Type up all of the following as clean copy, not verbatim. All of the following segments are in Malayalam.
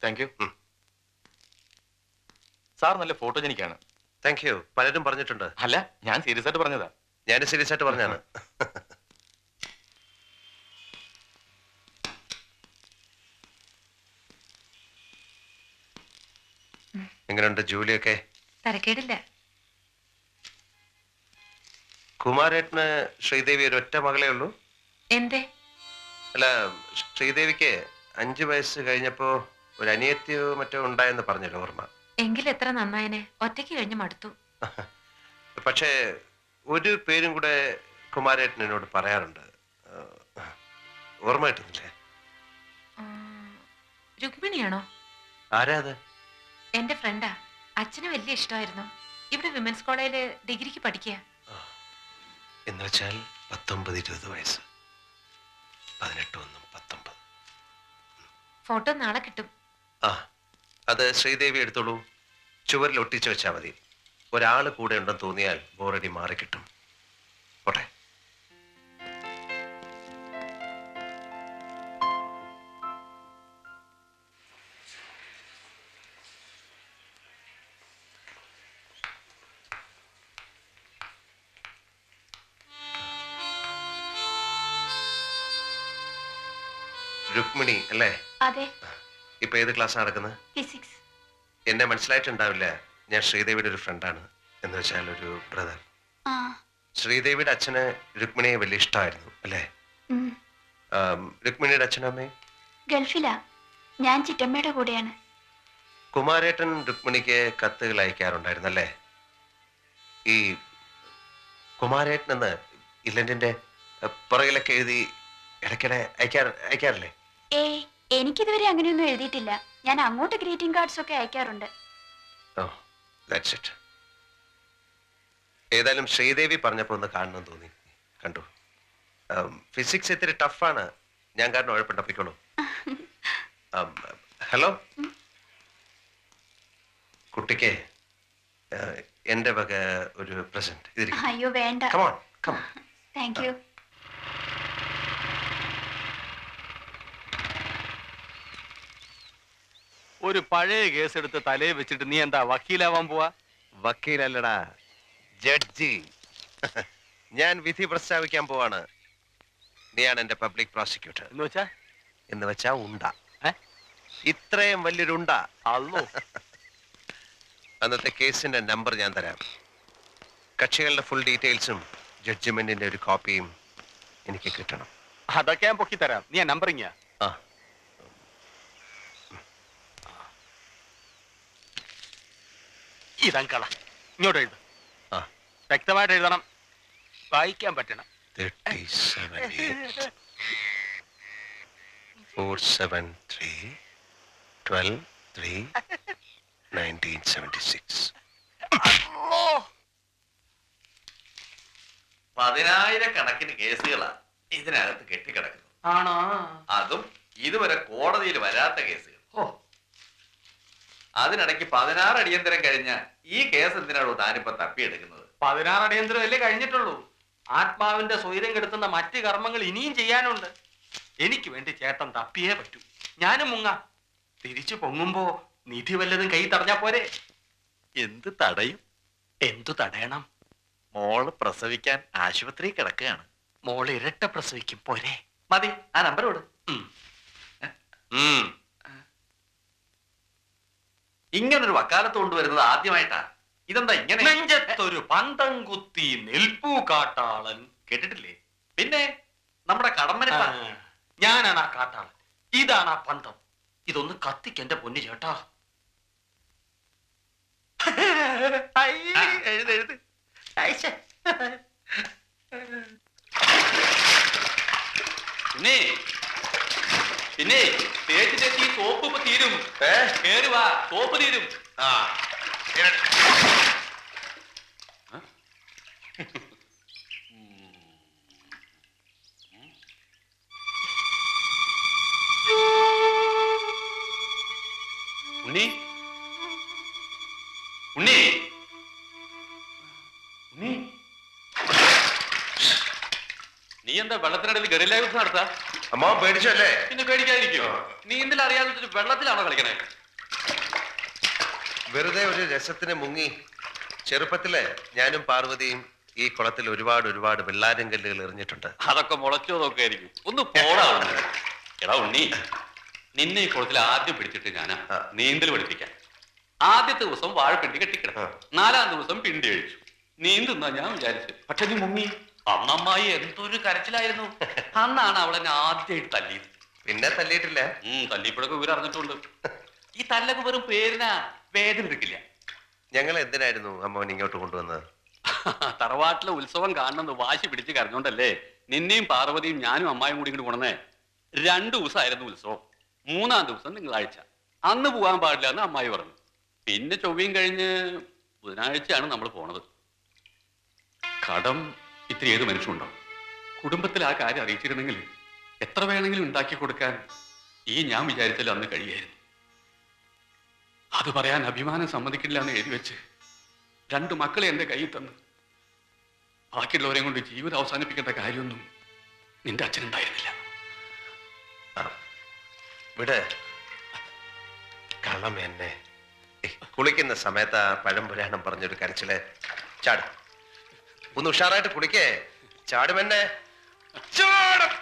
Thank you. സാർ നല്ല ഫോട്ടോജനിക്കാണ്. Thank you. പലരും പറഞ്ഞിട്ടുണ്ട്. അല്ല, ഞാൻ സീരിയസ് ആയിട്ട് പറഞ്ഞതാ. ഞാൻ സീരിയസ് ആയിട്ട് പറഞ്ഞാണ്. എങ്ങനെയുണ്ട് ജോലിയൊക്കെ? തരക്കേടില്ല. കുമാരേട്ടന് ശ്രീദേവി ഒരു ഒറ്റ മകളേ ഉള്ളൂ? എന്തേ? അല്ല, ശ്രീദേവിക്ക് 5 വയസ്സ് കഴിഞ്ഞപ്പോ ഒരു അനിയത്തിയോ മറ്റോ ഉണ്ടായെന്ന് പറഞ്ഞല്ലോ, ഓർമ്മ? എങ്കിലും എത്ര നന്നായനെ. ഒറ്റയ്ക്ക് കഴിഞ്ഞ് മടുത്തു. പക്ഷേ ഒരു പേരും കൂടെ കുമാരേട്ടൻ എന്നോട് പറയാറുണ്ട്. ഓർമ്മ കിട്ടുന്നില്ലേ? രുക്മിണിയാണോ? ആരാ അത്? എന്റെ ഫ്രണ്ടാ. അച്ഛന് വലിയ ഇഷ്ടമായിരുന്നു. ഇവിടെ വിമൻസ് കോളേജില് ഡിഗ്രിക്ക് പഠിക്കുക. എന്ന് വെച്ചാൽ 19-20 വയസ്സ്. 18-19. ഫോട്ടോ നാളെ കിട്ടും. ആ, അത് ശ്രീദേവി എടുത്തോളൂ. ചുവരിൽ ഒട്ടിച്ചു വെച്ചാൽ മതി. ഒരാള് കൂടെ ഉണ്ടെന്ന് തോന്നിയാൽ ബോറടി മാറി കിട്ടും. പോട്ടെ. രുക്മിണി അല്ലേ? അതെ. ഇപ്പൊ ഏത് ക്ലാസ് നടക്കുന്നത്? ഫിസിക്സ്. എന്നെ മനസ്സിലായിട്ടുണ്ടാവില്ല. ഞാൻ ശ്രീദേവിയുടെ ഒരു ഫ്രണ്ടാണ്. എന്ന് വെച്ചാൽ ഒരു ബ്രദർ. ശ്രീദേവിയുടെ അച്ഛന് രുക്മിണിയെ വലിയ ഇഷ്ടമായിരുന്നു അല്ലേ? രുക്മിണിയുടെ അച്ഛനും അമ്മയും ഗൾഫിലാ. ഞാൻ ചിറ്റമ്മയുടെ കൂടെയാണ്. കുമാരേട്ടൻ രുക്മിണിക്ക് കത്തുകൾ അയക്കാറുണ്ടായിരുന്നല്ലേ? ഈ കുമാരേട്ടൻ എന്ന് ഇല്ലന്റിന്റെ പുറകിലൊക്കെ എഴുതി ഇടയ്ക്കിടെ അയക്കാറില്ലേ? ഏയ്, എനിക്കിതുവരെ അങ്ങനെയൊന്നും എഴുതിയിട്ടില്ല. ഞാൻ അങ്ങോട്ട് ഗ്രീറ്റിംഗ് കാർഡ്സ് ഒക്കെ അയക്കാറുണ്ട്. That's it. ഏതായാലും ശ്രീദേവി പറഞ്ഞപ്പോ ഒന്ന് കാണണം തോന്നി. കണ്ടു. ഫിസിക്സ് ഇത്തിരി ടഫാണ്. ഞാൻ കാരണം ഉഴപ്പുണ്ടപ്പിക്കോളൂ. ഹലോ, കുട്ടിക്ക് എന്റെ വക ഒരു പ്രസന്റ്. അയ്യോ വേണ്ട. Come on, come on. Thank you. ഒരു പഴയ കേസ് എടുത്ത് തലയെ വെച്ചിട്ട് നീ എന്താ വക്കീലാവാൻ പോവാ? വക്കീലല്ലടാ, ജഡ്ജി. ഞാൻ വിധി പ്രസ്താവിക്കാൻ പോവാണ്. നീയാണ് എന്റെ പബ്ലിക് പ്രോസിക്യൂട്ടർ. എന്ന് വെച്ചാ ഉണ്ട. ഇത്രയും വലിയൊരു ഉണ്ട. അന്നത്തെ കേസിന്റെ നമ്പർ ഞാൻ തരാം. കക്ഷികളുടെ ഫുൾ ഡീറ്റെയിൽസും ജഡ്ജ്മെന്റിന്റെ ഒരു കോപ്പിയും എനിക്ക് കിട്ടണം. അതൊക്കെ ഞാൻ പൊക്കി തരാം. നീ നമ്പറിങ്ങ. ഇതങ്കള ഇങ്ങോട്ട് എഴുത. വ്യക്തമായിട്ട് എഴുതണം, വായിക്കാൻ പറ്റണം. 37-473-12-3-1976. 10,000 കേസുകളാ ഇതിനകത്ത് കെട്ടിക്കിടക്കുന്നു. ആണോ? അതും ഇതുവരെ കോടതിയിൽ വരാത്ത കേസുകൾ. അതിനിടയ്ക്ക് 16 അടിയന്തരം കഴിഞ്ഞ ഈ കേസ് എന്തിനാണോ താനിപ്പോ തപ്പിയെടുക്കുന്നത്? 16 അടിയന്തരം അല്ലേ കഴിഞ്ഞിട്ടുള്ളൂ. ആത്മാവിന്റെ സ്വൈര്യം കെടുത്തുന്ന മറ്റ് കർമ്മങ്ങൾ ഇനിയും ചെയ്യാനുണ്ട്. എനിക്ക് വേണ്ടി ചേട്ടൻ തപ്പിയേ പറ്റൂ. ഞാനും മുങ്ങാം. തിരിച്ചു പൊങ്ങുമ്പോ നിധി വല്ലതും കൈ തടഞ്ഞാ പോരെ? എന്ത് തടയും? എന്തു തടയണം? മോള് പ്രസവിക്കാൻ ആശുപത്രി കിടക്കുകയാണ്. മോള് ഇരട്ട പ്രസവിക്കും പോരെ? മതി, ആ നമ്പർ വിട്. ഇങ്ങനൊരു വക്കാലത്ത് കൊണ്ടുവരുന്നത് ആദ്യമായിട്ടാ. ഇതെന്താ ഇങ്ങനെ? നെഞ്ചത്തൊരു പന്തം കുത്തി നിൽപ്പൂ കാട്ടാളൻ. കേട്ടിട്ടില്ലേ? പിന്നെ നമ്മുടെ കടമ്പന. ഞാനാണ് ആ കാട്ടാളൻ, ഇതാണ് ആ പന്തം. ഇതൊന്ന് കത്തിക്കെന്റെ പൊന്നു ചേട്ടാ. എഴുത് എഴുത്. പിന്നെ തേച്ച് തേച്ച് ഈ സോപ്പ് ഇപ്പൊ തീരും. കേറി വാ, സോപ്പ് തീരും. ഉണ്ണി, ഉണ്ണി, ഉണ്ണി, നീ എന്താ വെള്ളത്തിനടിയിൽ ഗറില്ല യുദ്ധം നടത്താ? അമ്മാവൻ പേടിച്ചല്ലേ? പിന്നെ പേടിക്കാതിരിക്കോ? നീന്തൽ അറിയാതെ വെള്ളത്തിലാണോ കളിക്കണേ? വെറുതെ ഒരു രസത്തിന് മുങ്ങി. ചെറുപ്പത്തില് ഞാനും പാർവതിയും ഈ കുളത്തിൽ ഒരുപാട് ഒരുപാട് വെള്ളാരം കല്ലുകൾ എറിഞ്ഞിട്ടുണ്ട്. അതൊക്കെ മുളച്ചോതൊക്കെ ആയിരിക്കും. ഒന്ന് പോടാ. എടാ ഉണ്ണി, നിന്നെ ഈ കുളത്തിൽ ആദ്യം പിടിച്ചിട്ട് ഞാനാ നീന്തൽ പഠിപ്പിക്കാൻ. ആദ്യത്തെ ദിവസം വാഴപ്പിണ്ടി കെട്ടിക്കിടന്നു, 4-ാം ദിവസം പിണ്ടി കഴിച്ചു. നീന്തുന്നാ ഞാൻ വിചാരിച്ചു. പക്ഷെ നീ മുങ്ങി. അമ്മമ്മായി എന്തൊരു കരച്ചിലായിരുന്നു. അന്നാണ് അവളെന്നെ ആദ്യമായിട്ട് തല്ലിയത്. പിന്നെ തല്ലിയിട്ടില്ല. തല്ലിയപ്പോഴൊക്കെ ഇവർ അറിഞ്ഞിട്ടുണ്ട്. ഈ തല്ലൊക്കെ വെറും പേരിനാ, വേദന എടുക്കില്ല. ഞങ്ങൾ എന്തിനായിരുന്നു അമ്മാവൻ ഇങ്ങോട്ട് കൊണ്ടുവന്നത്? തറവാട്ടിലെ ഉത്സവം കാണണമെന്ന് വാശി പിടിച്ച് കരഞ്ഞോണ്ടല്ലേ നിന്നെയും പാർവതിയും ഞാനും അമ്മായും കൂടി ഇങ്ങോട്ട് കൊണ്ടുവന്നേ. 2 ദിവസമായിരുന്നു ഉത്സവം. 3-ാം ദിവസം തിങ്കളാഴ്ച. അന്ന് പോകാൻ പാടില്ല എന്ന് അമ്മായി പറഞ്ഞു. പിന്നെ ചൊവ്വയും കഴിഞ്ഞ് ബുധനാഴ്ചയാണ് നമ്മൾ പോണത്. കടം ഇത്തിരി ഏത് മനുഷ്യനുണ്ടോ? കുടുംബത്തിൽ ആ കാര്യം അറിയിച്ചിരുന്നെങ്കിൽ എത്ര വേണമെങ്കിലും ഉണ്ടാക്കി കൊടുക്കാൻ ഞാൻ വിചാരിച്ചാലും അന്ന് കഴിയായിരുന്നു. അത് പറയാൻ അഭിമാനം സമ്മതിക്കില്ല എന്ന് എഴുതി വെച്ച് 2 മക്കളെ എന്റെ കയ്യിൽ തന്ന് ബാക്കിയുള്ളവരെയും കൊണ്ട് ജീവിതം അവസാനിപ്പിക്കേണ്ട കാര്യമൊന്നും നിന്റെ അച്ഛനുണ്ടായിരുന്നില്ല. ഇവിടെ കള്ളം എന്നെ കുളിക്കുന്ന സമയത്ത് ആ പഴംപുരാണം പറഞ്ഞൊരു കരച്ചില്. ചാട്, ഒന്ന് ഉഷാറായിട്ട് കുളിക്കേ. ചാടുമെന്നെ. ചാടും.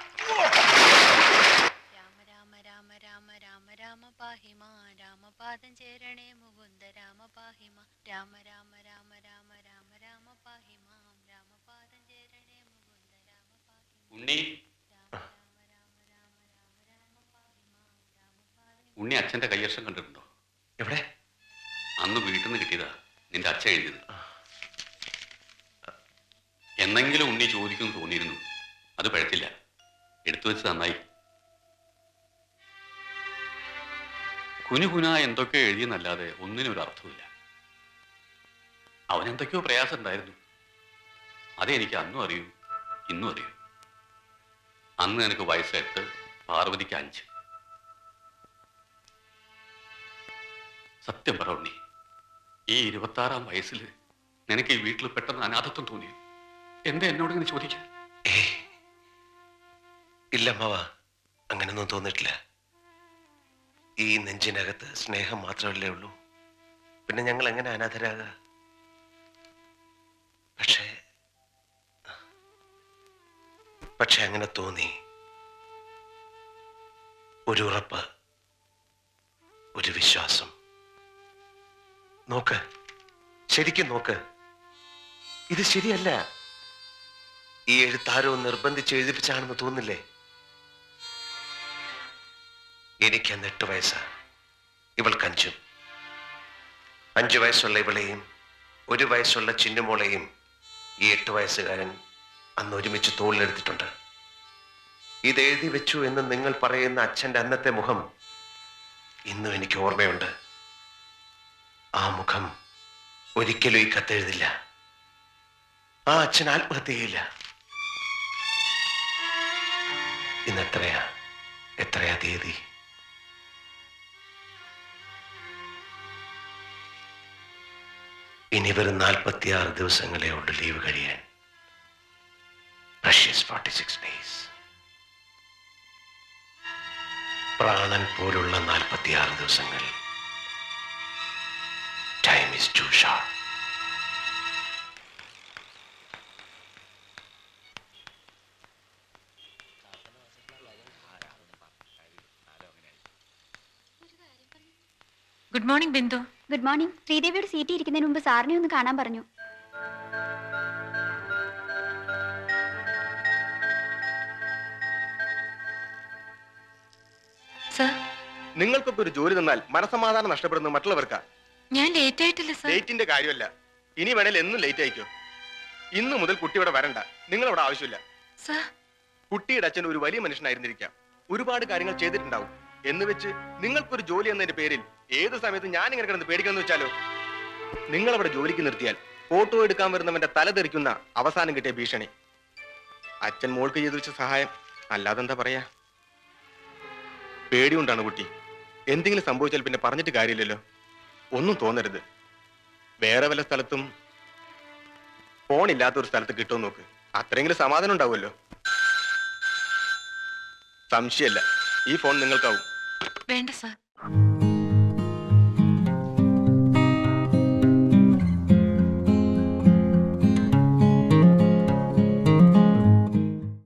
രാമ രാമ രാമ രാമ രാമ രാമ പാഹിമ രാമപാദം ചേരണേ മുകുന്ദ രാമ പാഹിമ രാമ രാമ രാമ രാമ രാമ രാമ പാഹിമ രാമപാദം ചേരണേ മുകുന്ദ രാമ പാഹിമ. ഉണ്ണി, ഉണ്ണി അച്ഛന്റെ കയ്യക്ഷരം കണ്ടിട്ടുണ്ടോ? എവിടെ? അന്ന് വീട്ടിൽ നിന്ന് കിട്ടിയതാ നിന്റെ അച്ഛൻ എഴുതിയത്. എന്നെങ്കിലും ഉണ്ണി ചോദിക്കും തോന്നിയിരുന്നു. അത് പഴത്തില്ല. എടുത്തു വെച്ച് നന്നായി. കുനുകുന എന്തൊക്കെയോ എഴുതിയെന്നല്ലാതെ ഒന്നിനും ഒരു അർത്ഥമില്ല. അവനെന്തൊക്കെയോ പ്രയാസം ഉണ്ടായിരുന്നു. അതെനിക്ക് അന്നും അറിയൂ, ഇന്നും അറിയൂ. അന്ന് എനിക്ക് വയസ്സ് 8, പാർവതിക്ക് 5. സത്യം പറ ഉണ്ണി, ഈ 26-ാം വയസ്സിൽ നിനക്ക് ഈ വീട്ടിൽ പെട്ടെന്ന് അനാഥത്വം തോന്നി. എന്താ എന്നോട് ഇങ്ങനെ ചോദിക്കാൻ? ഇല്ല അമ്മാവ, അങ്ങനൊന്നും തോന്നിട്ടില്ല. ഈ നെഞ്ചിനകത്ത് സ്നേഹം മാത്രമല്ലേ ഉള്ളൂ. പിന്നെ ഞങ്ങൾ എങ്ങനെ അനാഥരാക? പക്ഷെ അങ്ങനെ തോന്നി. ഒരു ഉറപ്പ്, ഒരു വിശ്വാസം. നോക്ക്, ശരിക്കും നോക്ക്. ഇത് ശരിയല്ല. ഈ എഴുത്താരോ നിർബന്ധിച്ച് എഴുതിപ്പിച്ചാണെന്ന് തോന്നില്ലേ? എനിക്ക് അന്ന് 8 വയസ്സാ, ഇവൾക്ക് 5. 5 വയസ്സുള്ള ഇവളെയും 1 വയസ്സുള്ള ചിന്നുമോളെയും ഈ 8 വയസ്സുകാരൻ അന്ന് ഒരുമിച്ച് തോളിലെടുത്തിട്ടുണ്ട്. ഇത് എഴുതി വെച്ചു എന്ന് നിങ്ങൾ പറയുന്ന അച്ഛൻ്റെ അന്നത്തെ മുഖം ഇന്നും എനിക്ക് ഓർമ്മയുണ്ട്. ആ മുഖം ഒരിക്കലും ഈ കത്തെഴുതില്ല. ആ അച്ഛൻ ആത്മഹത്യ ചെയ്യില്ല. ഇന്ന് എത്രയാ തീയതി? ഇനി വെറും 46 ദിവസങ്ങളേ ഉള്ളൂ ലീവ് കഴിയാൻ. Precious 46 days. പ്രാണൻ പോലുള്ള 46 ദിവസങ്ങൾ. Time is too short. Good morning Bindu. Good morning. ശ്രീദേവിയുടെ സീറ്റ് ഇരിക്കുന്നതിന് മുമ്പ് സാറിനെ ഒന്ന് കാണാൻ പറഞ്ഞു. സർ, നിങ്ങൾക്കൊക്കെ ഒരു ജോലി തന്നാൽ മനസമാധാനം നഷ്ടപ്പെടുന്നത് മറ്റുള്ളവർക്കാ. ഞാൻ ലേറ്റ് ആയിട്ടില്ല സർ. ലേറ്റിന്റെ കാര്യമല്ല, ഇനി വേണേൽ എന്നും ലേറ്റ് ആയിക്കോ. ഇന്നു മുതൽ കുട്ടി ഇവിടെ വരണ്ട. നിങ്ങളവിടെ ആവശ്യമില്ല. സർ, കുട്ടിയുടെ അച്ഛൻ ഒരു വലിയ മനുഷ്യനായിരുന്നിരിക്കാം, ഒരുപാട് കാര്യങ്ങൾ ചെയ്തിട്ടുണ്ടാവും. എന്ന് വെച്ച് നിങ്ങൾക്കൊരു ജോലി എന്നതിന്റെ പേരിൽ ഏത് സമയത്ത് ഞാൻ ഇങ്ങനെ കിടന്ന് പേടിക്കണമെന്ന് വെച്ചാലോ? നിങ്ങളവിടെ ജോലിക്ക് നിർത്തിയാൽ ഫോട്ടോ എടുക്കാൻ വരുന്നവന്റെ തല തെറിക്കുന്ന അവസാനം കിട്ടിയ ഭീഷണി. അച്ഛൻ മോൾക്ക് ചെയ്തു വെച്ച സഹായം അല്ലാതെന്താ പറയാ? പേടികൊണ്ടാണ് കുട്ടി. എന്തെങ്കിലും സംഭവിച്ചാൽ പിന്നെ പറഞ്ഞിട്ട് കാര്യമില്ലല്ലോ. ഒന്നും തോന്നരുത്. വേറെ വല്ല സ്ഥലത്തും ഫോണില്ലാത്ത ഒരു സ്ഥലത്ത് കിട്ടുമെന്ന് നോക്ക്. അത്രയെങ്കിലും സമാധാനം ഉണ്ടാവുമല്ലോ. സംശയമല്ല, ഈ ഫോൺ നിങ്ങൾക്കാവും. വേണ്ട സാർ,